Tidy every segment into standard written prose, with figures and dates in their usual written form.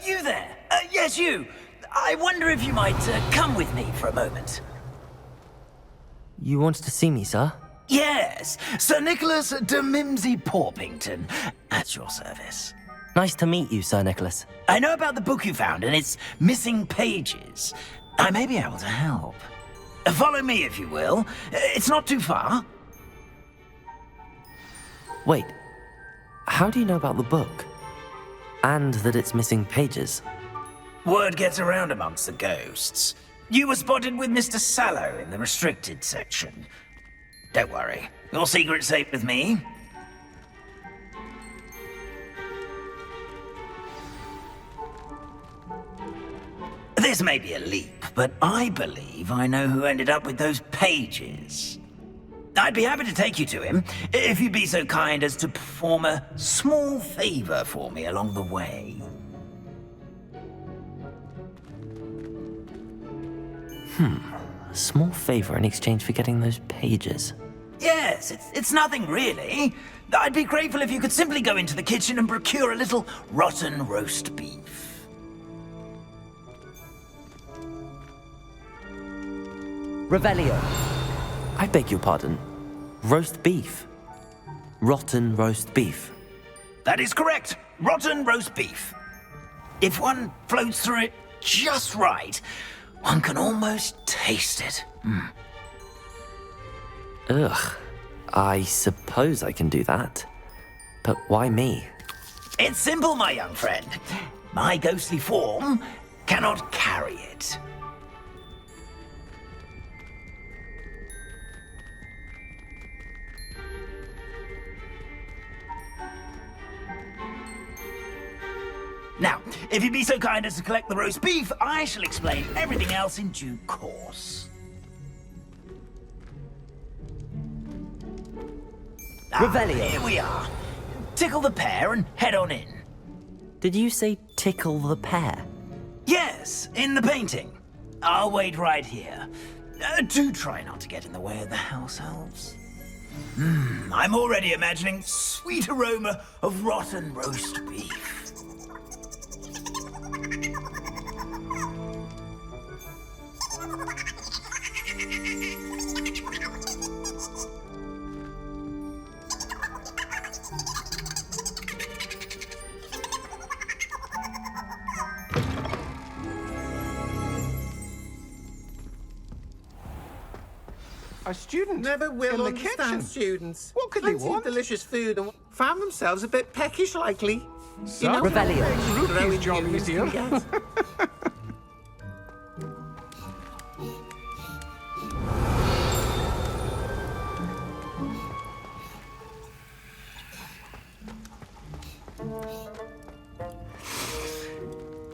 You there? Yes, you. I wonder if you might come with me for a moment. You wanted to see me, sir? Yes, Sir Nicholas de Mimsy Porpington, at your service. Nice to meet you, Sir Nicholas. I know about the book you found and its missing pages. I may be able to help. Follow me, if you will. It's not too far. Wait, how do you know about the book? And that it's missing pages? Word gets around amongst the ghosts. You were spotted with Mr. Sallow in the restricted section. Don't worry, your secret's safe with me. This may be a leap, but I believe I know who ended up with those pages. I'd be happy to take you to him, if you'd be so kind as to perform a small favor for me along the way. A small favor in exchange for getting those pages. Yes, it's nothing really. I'd be grateful if you could simply go into the kitchen and procure a little rotten roast beef. Revelio. I beg your pardon. Roast beef. Rotten roast beef. That is correct. Rotten roast beef. If one floats through it just right, one can almost taste it. Ugh. I suppose I can do that. But why me? It's simple, my young friend. My ghostly form cannot carry it. Now, if you'd be so kind as to collect the roast beef, I shall explain everything else in due course. Revelio. Here we are. Tickle the pear and head on in. Did you say tickle the pear? Yes, in the painting. I'll wait right here. Do try not to get in the way of the house elves. I'm already imagining sweet aroma of rotten roast beef. A student Never will in the understand kitchen. students. What could they Plenty of want? delicious food and found themselves a bit peckish likely. Sir, Revelio. Rookie's job easier.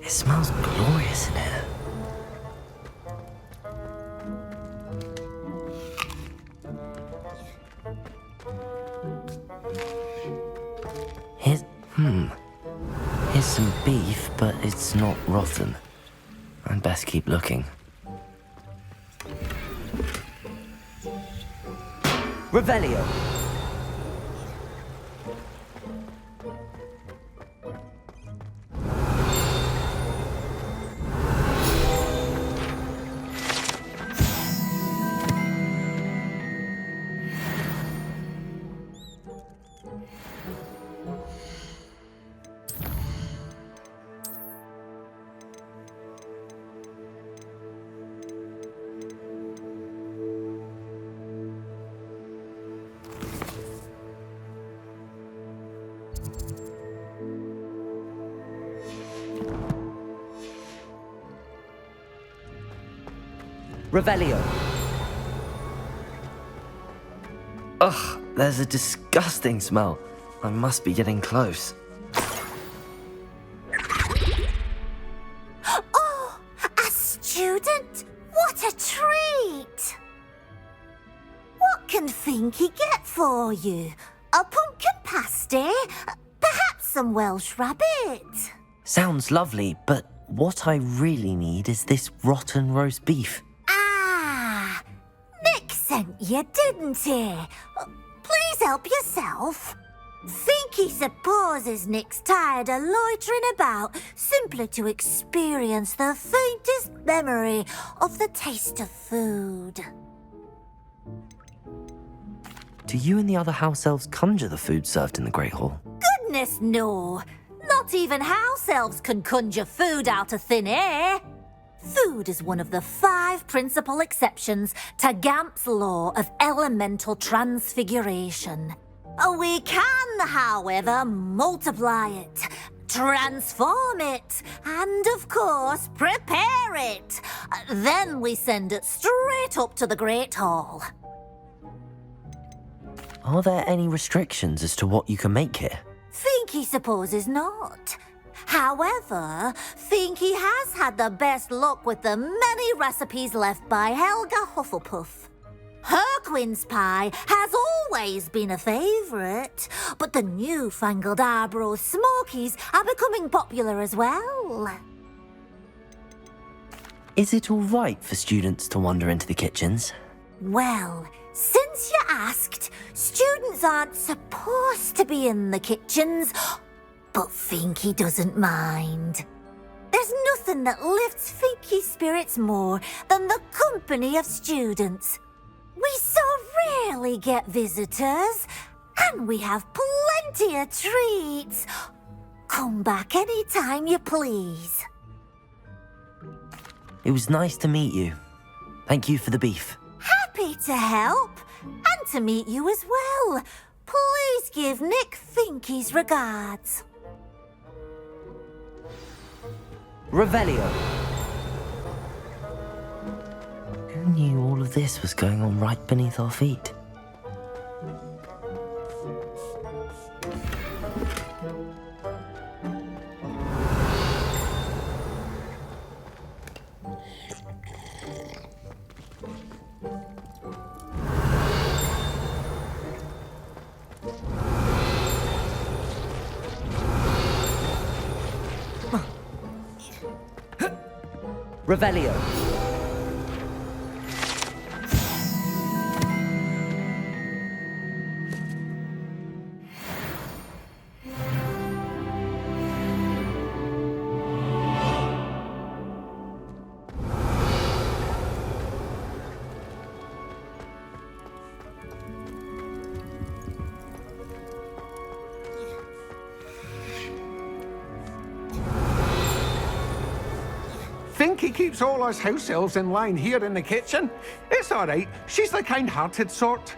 It smells glorious in here. Here's some beef, but it's not rotten. I'd best keep looking. Revelio. Revelio. Ugh, there's a disgusting smell. I must be getting close. Oh, a student? What a treat! What can Finky get for you? A pumpkin pasty? Perhaps some Welsh rabbit? Sounds lovely, but what I really need is this rotten roast beef. Ah, Nick sent you, didn't he? Please help yourself. Think he supposes Nick's tired of loitering about simply to experience the faintest memory of the taste of food. Do you and the other house elves conjure the food served in the Great Hall? Goodness, no. Not even house elves can conjure food out of thin air. Food is one of the 5 principal exceptions to Gamp's law of elemental transfiguration. We can, however, multiply it, transform it, and of course, prepare it. Then we send it straight up to the Great Hall. Are there any restrictions as to what you can make here? Finky supposes not. However, Finky has had the best luck with the many recipes left by Helga Hufflepuff. Her quince pie has always been a favourite, but the newfangled Arbroath Smokies are becoming popular as well. Is it all right for students to wander into the kitchens? Well, since you asked, students aren't supposed to be in the kitchens, but Finky doesn't mind. There's nothing that lifts Finky's spirits more than the company of students. We so rarely get visitors, and we have plenty of treats. Come back any time you please. It was nice to meet you. Thank you for the beef. Happy to help, and to meet you as well. Please give Nick Finky's regards. Revelio. Who knew all of this was going on right beneath our feet? Revelio. Finky keeps all us house elves in line here in the kitchen. It's all right. She's the kind-hearted sort.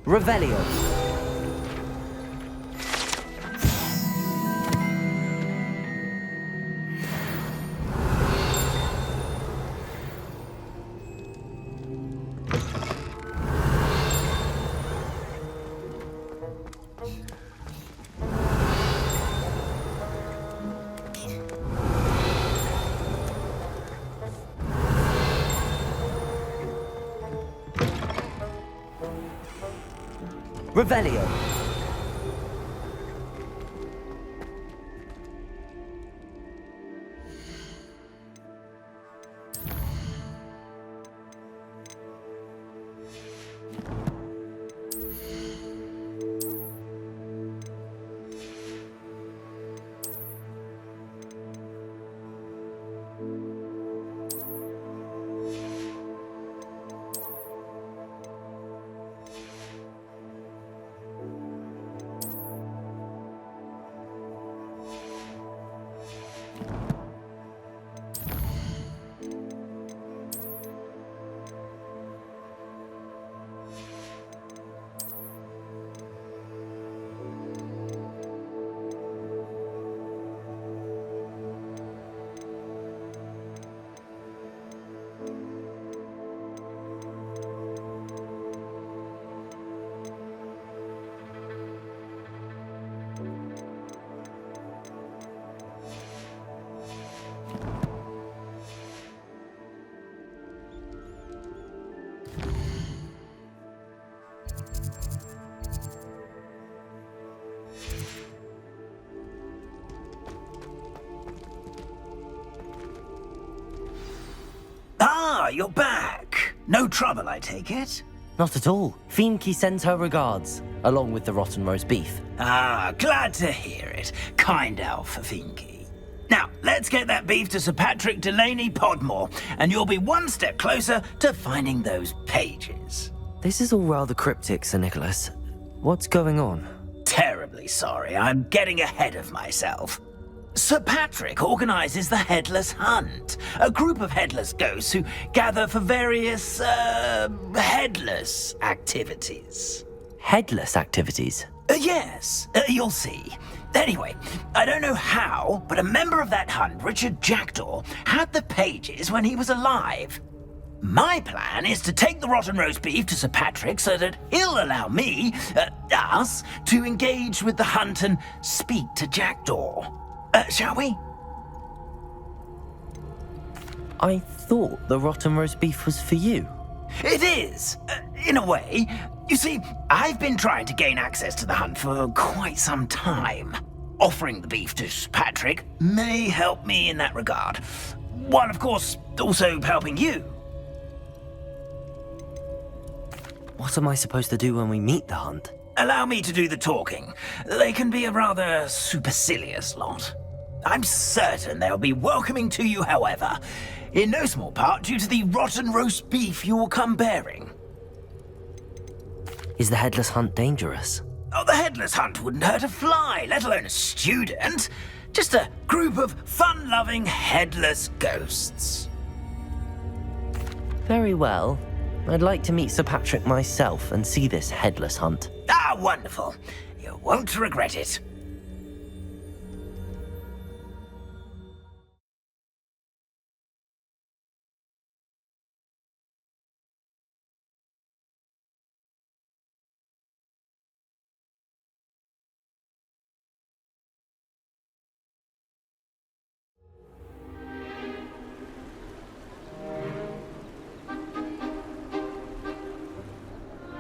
Revelio. Revelio. Ah, you're back. No trouble, I take it? Not at all. Fienke sends her regards, along with the rotten roast beef. Ah, glad to hear it. Kind elf for Finky. Now, let's get that beef to Sir Patrick Delaney Podmore, and you'll be one step closer to finding those pages. This is all rather cryptic, Sir Nicholas. What's going on? Terribly sorry, I'm getting ahead of myself. Sir Patrick organizes the Headless Hunt, a group of headless ghosts who gather for various, headless activities. Headless activities? Yes, you'll see. Anyway, I don't know how, but a member of that hunt, Richard Jackdaw, had the pages when he was alive. My plan is to take the rotten roast beef to Sir Patrick so that he'll allow me, us, to engage with the hunt and speak to Jackdaw. Shall we? I thought the rotten roast beef was for you. It is, in a way. You see, I've been trying to gain access to the hunt for quite some time. Offering the beef to Sir Patrick may help me in that regard. While, of course, also helping you. What am I supposed to do when we meet the hunt? Allow me to do the talking. They can be a rather supercilious lot. I'm certain they'll be welcoming to you, however, in no small part due to the rotten roast beef you will come bearing. Is the headless hunt dangerous? Oh, the headless hunt wouldn't hurt a fly, let alone a student. Just a group of fun-loving headless ghosts. Very well. I'd like to meet Sir Patrick myself and see this headless hunt. Ah, wonderful. You won't regret it.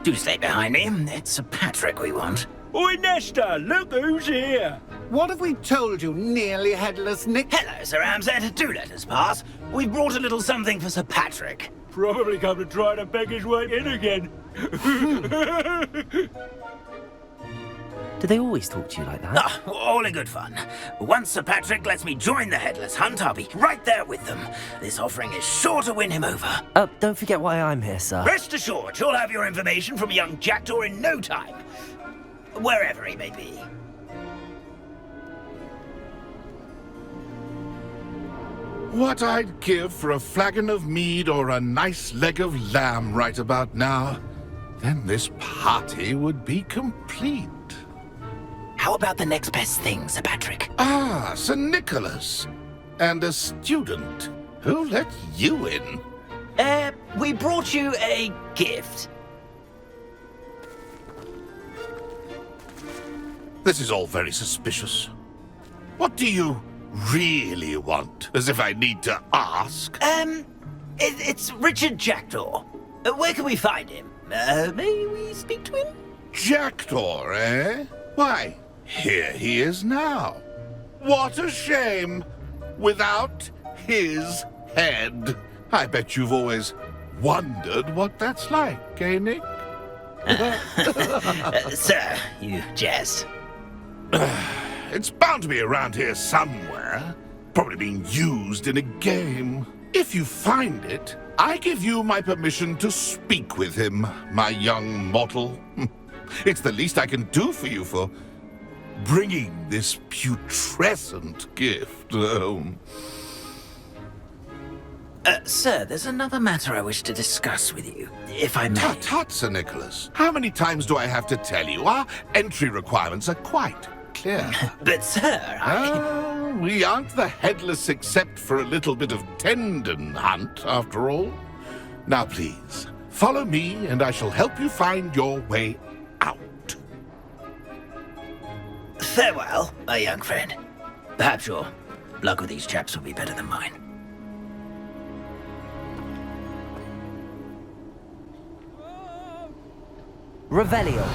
Do stay behind me. It's Sir Patrick we want. Oi, Nesta, look who's here. What have we told you, nearly headless Nick? Hello, Sir Ramsed. Do let us pass. We've brought a little something for Sir Patrick. Probably come to try to beg his way in again. Do they always talk to you like that? Ah, all in good fun. Once Sir Patrick lets me join the Headless Hunt, I'll be right there with them. This offering is sure to win him over. Don't forget why I'm here, sir. Rest assured, you'll have your information from young Jackdaw in no time. Wherever he may be. What I'd give for a flagon of mead or a nice leg of lamb right about now. Then this party would be complete. How about the next best thing, Sir Patrick? Ah, Sir Nicholas. And a student. Who let you in? We brought you a gift. This is all very suspicious. What do you really want? As if I need to ask. It's Richard Jackdaw. Where can we find him? May we speak to him? Jackdaw, eh? Why, here he is now. What a shame. Without his head. I bet you've always wondered what that's like, eh, Nick? Sir, you jest. It's bound to be around here somewhere. Probably being used in a game. If you find it, I give you my permission to speak with him, my young mortal. It's the least I can do for you for bringing this putrescent gift home. Sir, there's another matter I wish to discuss with you, if I may. Tut, tut, Sir Nicholas. How many times do I have to tell you? Our entry requirements are quite clear. But, sir, We aren't the headless except for a little bit of tendon hunt, after all. Now, please, follow me, and I shall help you find your way out. Farewell, my young friend. Perhaps your luck with these chaps will be better than mine. Revelio.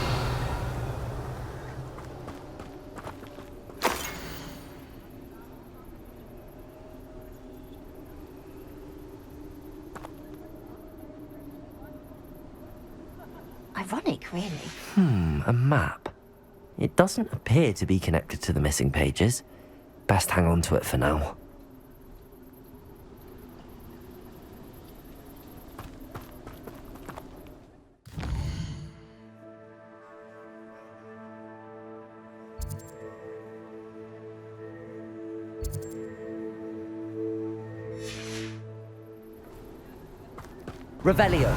Ironic, really. A map. It doesn't appear to be connected to the missing pages. Best hang on to it for now. Revelio.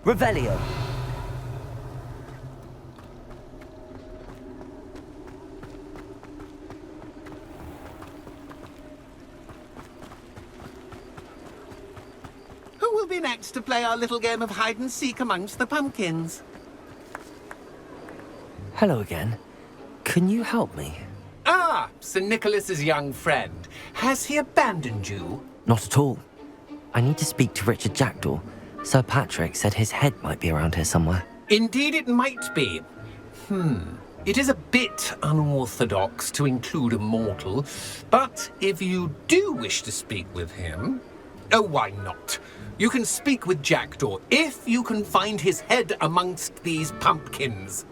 Revelio. Who will be next to play our little game of hide and seek amongst the pumpkins? Hello again. Can you help me? Ah, Sir Nicholas's young friend. Has he abandoned you? Not at all. I need to speak to Richard Jackdaw. Sir Patrick said his head might be around here somewhere. Indeed it might be. It is a bit unorthodox to include a mortal, but if you do wish to speak with him... Oh, why not? You can speak with Jackdaw if you can find his head amongst these pumpkins.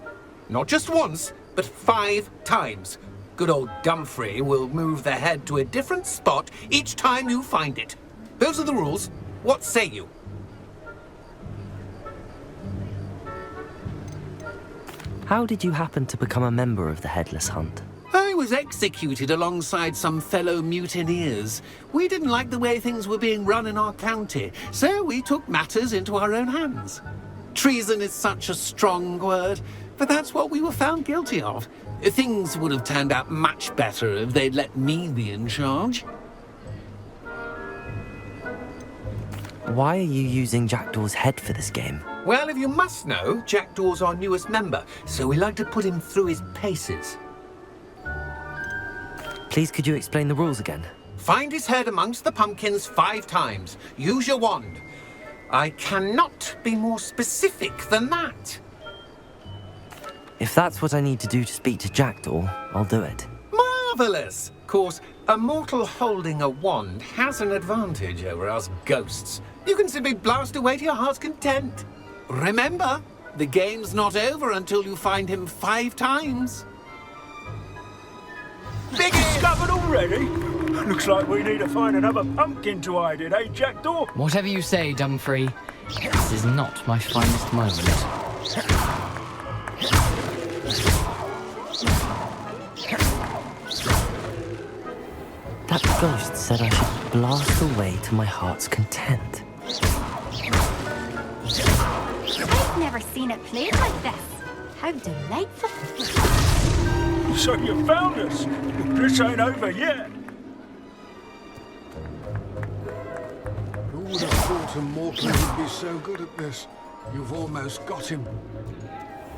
Not just once, but 5 times. Good old Dumfrey will move the head to a different spot each time you find it. Those are the rules. What say you? How did you happen to become a member of the Headless Hunt? I was executed alongside some fellow mutineers. We didn't like the way things were being run in our county, so we took matters into our own hands. Treason is such a strong word, but that's what we were found guilty of. Things would have turned out much better if they'd let me be in charge. Why are you using Jackdaw's head for this game? Well, if you must know, Jackdaw's our newest member, so we like to put him through his paces. Please, could you explain the rules again? Find his head amongst the pumpkins 5 times. Use your wand. I cannot be more specific than that. If that's what I need to do to speak to Jackdaw, I'll do it. Marvellous! Of course, a mortal holding a wand has an advantage over us ghosts. You can simply blast away to your heart's content. Remember, the game's not over until you find him 5 times. Big discovered already? Looks like we need to find another pumpkin to hide in, eh, Jackdaw? Whatever you say, Dumfrey. This is not my finest moment. That ghost said I should blast away to my heart's content. I've never seen it played like this. How delightful. So you found us. This ain't over yet. Who would have thought a mortal would be so good at this? You've almost got him.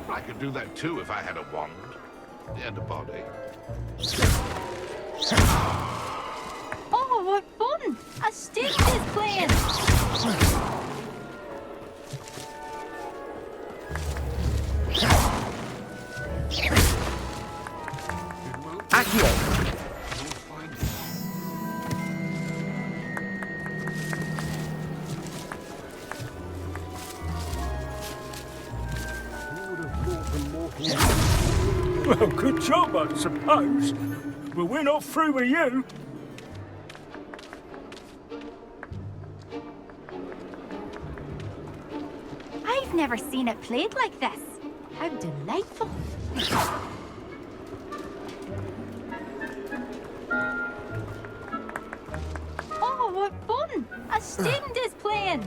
I could do that too if I had a wand and a body. Oh, what fun! A sting is playing. Accio! Well, good job, I suppose. But we're not through with you. I've never seen it played like this. How delightful. Oh, what fun! A sting is playing.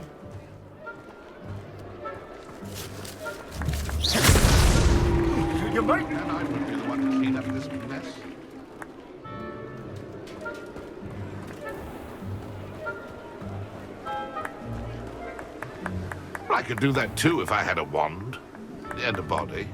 You mate? And I would be the one to clean up this mess. I could do that too if I had a wand and a body.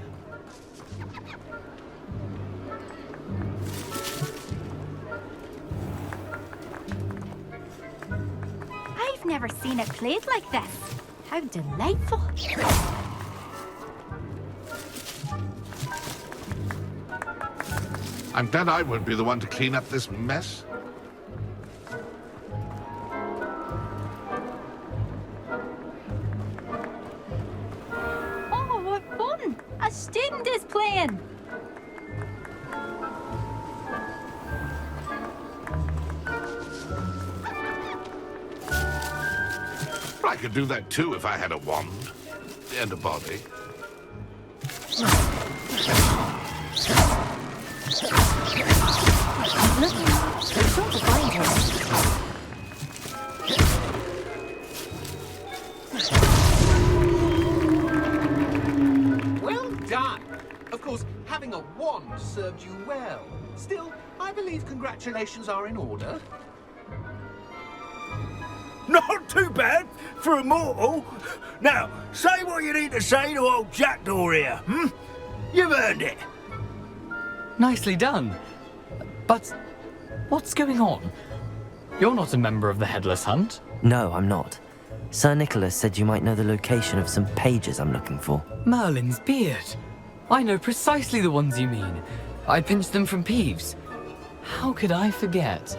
I've never seen it played like this. How delightful. I'm glad I won't be the one to clean up this mess. Oh, what fun! A student is playing. I could do that too if I had a wand and a body. Looking, I'm sure to find him. Well done. Of course, having a wand served you well. Still, I believe congratulations are in order. Not too bad for a mortal. Now, say what you need to say to old Jackdaw here, hmm? You've earned it. Nicely done. But what's going on? You're not a member of the Headless Hunt. No, I'm not. Sir Nicholas said you might know the location of some pages I'm looking for. Merlin's beard. I know precisely the ones you mean. I pinched them from Peeves. How could I forget?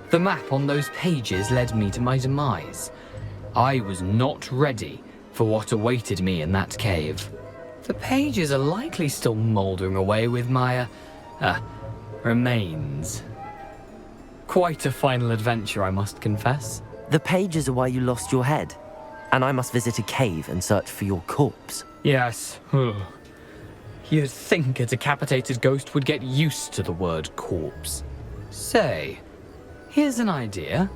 The map on those pages led me to my demise. I was not ready for what awaited me in that cave. The pages are likely still mouldering away with my, remains. Quite a final adventure, I must confess. The pages are why you lost your head, and I must visit a cave and search for your corpse. Yes. You'd think a decapitated ghost would get used to the word corpse. Say, here's an idea.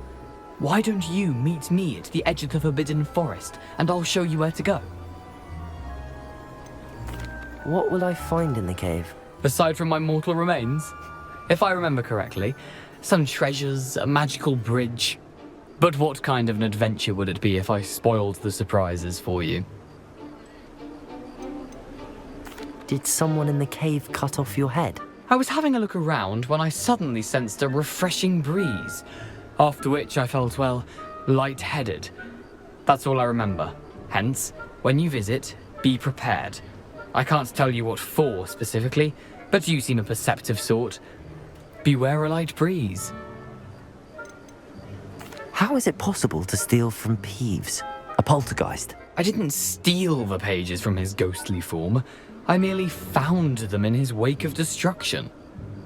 Why don't you meet me at the edge of the Forbidden Forest, and I'll show you where to go? What will I find in the cave? Aside from my mortal remains, if I remember correctly, some treasures, a magical bridge. But what kind of an adventure would it be if I spoiled the surprises for you? Did someone in the cave cut off your head? I was having a look around when I suddenly sensed a refreshing breeze, after which I felt, well, lightheaded. That's all I remember. Hence, when you visit, be prepared. I can't tell you what for specifically, but you seem a perceptive sort. Beware a light breeze. How is it possible to steal from Peeves, a poltergeist? I didn't steal the pages from his ghostly form. I merely found them in his wake of destruction.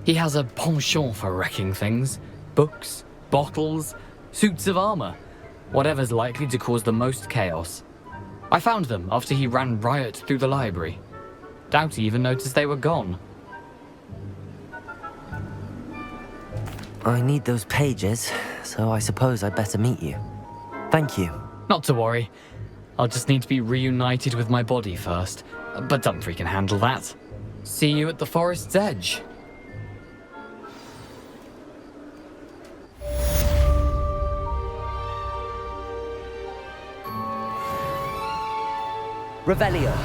He has a penchant for wrecking things. Books, bottles, suits of armor. Whatever's likely to cause the most chaos. I found them after he ran riot through the library. Doubt he even noticed they were gone. I need those pages, so I suppose I'd better meet you. Thank you. Not to worry. I'll just need to be reunited with my body first. But Dumfries can handle that. See you at the forest's edge. Revelio.